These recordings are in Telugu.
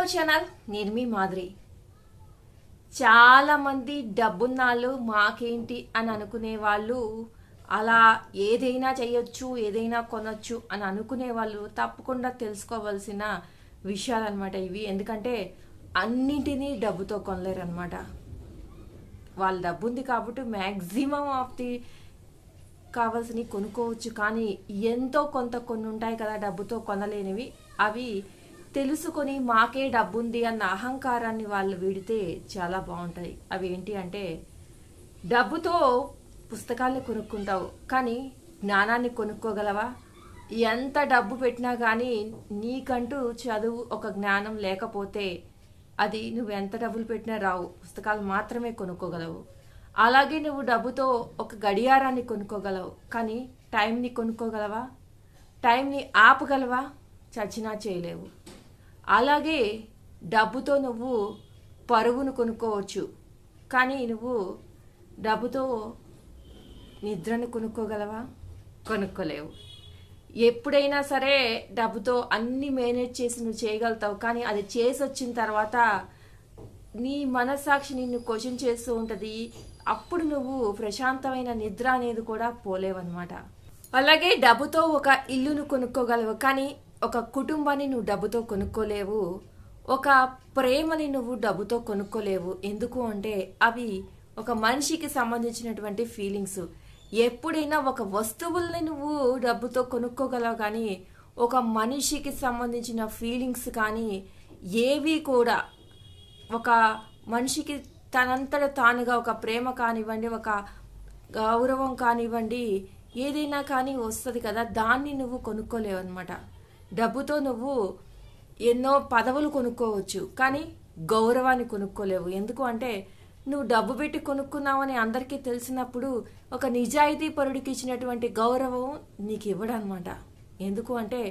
Our channel. నేను మీ మాదిరి. చాలా మంది డబ్బున్నాళ్ళు మాకేంటి అని అనుకునే వాళ్ళు, అలా ఏదైనా చేయొచ్చు, ఏదైనా కొనొచ్చు అని అనుకునే వాళ్ళు తప్పకుండా తెలుసుకోవాల్సిన విషయాలు అనమాట ఇవి. ఎందుకంటే అన్నింటినీ డబ్బుతో కొనలేరు అనమాట. వాళ్ళ డబ్బు ఉంది కాబట్టి మ్యాక్సిమం ఆఫ్ ది కావాల్సినవి కొనుక్కోవచ్చు. కానీ ఎంతో కొంత కొన్ని ఉంటాయి కదా డబ్బుతో కొనలేనివి. అవి తెలుసుకొని మాకే డబ్బుంది అన్న అహంకారాన్ని వాళ్ళు వీడితే చాలా బాగుంటాయి. అవి ఏంటి అంటే, డబ్బుతో పుస్తకాల్ని కొనుక్కుంటావు కానీ జ్ఞానాన్ని కొనుక్కోగలవా? ఎంత డబ్బు పెట్టినా కానీ నీకంటూ చదువు ఒక జ్ఞానం లేకపోతే అది నువ్వు ఎంత డబ్బులు పెట్టినా రావు. పుస్తకాలు మాత్రమే కొనుక్కోగలవు. అలాగే నువ్వు డబ్బుతో ఒక గడియారాన్ని కొనుక్కోగలవు కానీ టైంని కొనుక్కోగలవా? టైంని ఆపగలవా? చచ్చినా చేయలేవు. అలాగే డబ్బుతో నువ్వు పరుగును కొనుక్కోవచ్చు కానీ నువ్వు డబ్బుతో నిద్రను కొనుక్కోగలవా? కొనుక్కోలేవు. ఎప్పుడైనా సరే డబ్బుతో అన్ని మేనేజ్ చేసి నువ్వు చేయగలుగుతావు కానీ అది చేసి వచ్చిన తర్వాత నీ మనస్సాక్షి నిన్ను క్వశ్చన్ చేస్తూ ఉంటుంది. అప్పుడు నువ్వు ప్రశాంతమైన నిద్ర అనేది కూడా పోలేవన్నమాట. అలాగే డబ్బుతో ఒక ఇల్లును కొనుక్కోగలవు కానీ ఒక కుటుంబాన్ని నువ్వు డబ్బుతో కొనుక్కోలేవు. ఒక ప్రేమని నువ్వు డబ్బుతో కొనుక్కోలేవు. ఎందుకు అంటే అవి ఒక మనిషికి సంబంధించినటువంటి ఫీలింగ్స్. ఎప్పుడైనా ఒక వస్తువుల్ని నువ్వు డబ్బుతో కొనుక్కోగలవు కానీ ఒక మనిషికి సంబంధించిన ఫీలింగ్స్ కానీ ఏవి కూడా ఒక మనిషికి తనంతట తానుగా ఒక ప్రేమ కానివ్వండి, ఒక గౌరవం కానివ్వండి, ఏదైనా కానీ వస్తుంది కదా, దాన్ని నువ్వు కొనుక్కోలేవు అనమాట. డబ్బుతో నువ్వు ఎన్నో పదవులు కొనుక్కోవచ్చు కానీ గౌరవాన్ని కొనుక్కోలేవు. ఎందుకు అంటే నువ్వు డబ్బు పెట్టి కొనుక్కున్నావని అందరికీ తెలిసినప్పుడు ఒక నిజాయితీ పరుడికి ఇచ్చినటువంటి గౌరవం నీకు ఇవ్వడం అనమాట. ఎందుకు అంటే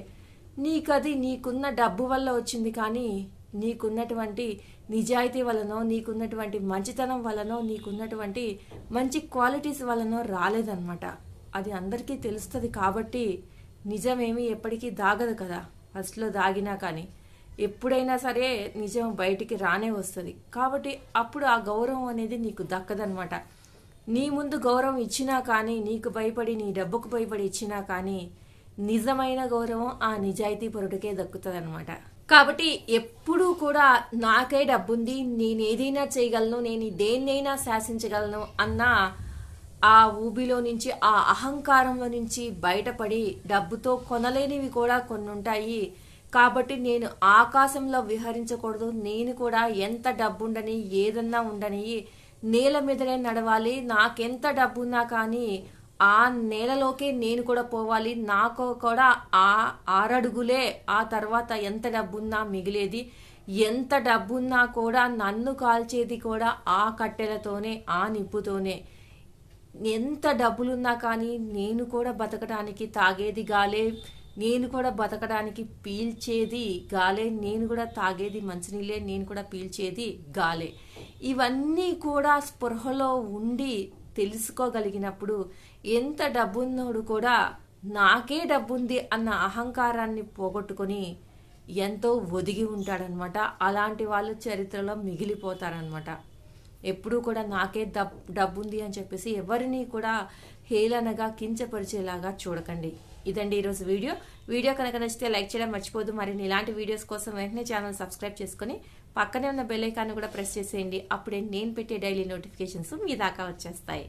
నీకది నీకున్న డబ్బు వల్ల వచ్చింది కానీ నీకున్నటువంటి నిజాయితీ వలనో, నీకున్నటువంటి మంచితనం వలనో, నీకున్నటువంటి మంచి క్వాలిటీస్ వలనో రాలేదన్నమాట. అది అందరికీ తెలుస్తుంది కాబట్టి నిజమేమి ఎప్పటికీ దాగదు కదా. ఫస్ట్లో దాగినా కానీ ఎప్పుడైనా సరే నిజం బయటికి రానే వస్తుంది. కాబట్టి అప్పుడు ఆ గౌరవం అనేది నీకు దక్కదనమాట. నీ ముందు గౌరవం ఇచ్చినా కానీ, నీకు భయపడి నీ డబ్బుకు భయపడి ఇచ్చినా కానీ నిజమైన గౌరవం ఆ నిజాయితీ పరుడికే దక్కుతుంది అనమాట. కాబట్టి ఎప్పుడూ కూడా నాకే డబ్బుంది, నేను ఏదైనా చేయగలను, నేను దేన్నైనా శాసించగలను అన్న ఆ ఊబిలో నుంచి, ఆ అహంకారంలో నుంచి బయటపడి డబ్బుతో కొనలేనివి కూడా కొన్ని ఉంటాయి. కాబట్టి నేను ఆకాశంలో విహరించకూడదు, నేను కూడా ఎంత డబ్బు ఉండని, ఏదన్నా ఉండని నేల మీదనే నడవాలి. నాకెంత డబ్బు ఉన్నా కానీ ఆ నేలలోకే నేను కూడా పోవాలి. నాకు కూడా ఆ 6 అడుగులే, ఆ తర్వాత ఎంత డబ్బున్నా మిగిలేది. ఎంత డబ్బున్నా కూడా నన్ను కాల్చేది కూడా ఆ కట్టెలతోనే, ఆ నిప్పుతోనే. ఎంత డబ్బులున్నా కానీ నేను కూడా బతకడానికి తాగేది గాలే, నేను కూడా బతకడానికి పీల్చేది గాలే, నేను కూడా తాగేది మంచినీళ్ళే, నేను కూడా పీల్చేది గాలే. ఇవన్నీ కూడా స్పృహలో ఉండి తెలుసుకోగలిగినప్పుడు ఎంత డబ్బున్నోడు కూడా నాకే డబ్బుంది అన్న అహంకారాన్ని పోగొట్టుకొని ఎంతో ఒదిగి ఉంటాడనమాట. అలాంటి వాళ్ళు చరిత్రలో మిగిలిపోతారనమాట. ఎప్పుడూ కూడా నాకే డబ్బుంది అని చెప్పేసి ఎవరిని కూడా హేళనగా కించపరిచేలాగా చూడకండి. ఇదండి ఈరోజు వీడియో కనుక నచ్చితే లైక్ చేయడం మర్చిపోదు. మరిన్ని ఇలాంటి వీడియోస్ కోసం వెంటనే ఛానల్ సబ్స్క్రైబ్ చేసుకొని పక్కనే ఉన్న బెల్ ఐకాన్ కూడా ప్రెస్ చేసేయండి. అప్పుడే నేను పెట్టే డైలీ నోటిఫికేషన్స్ మీ దాకా వచ్చేస్తాయి.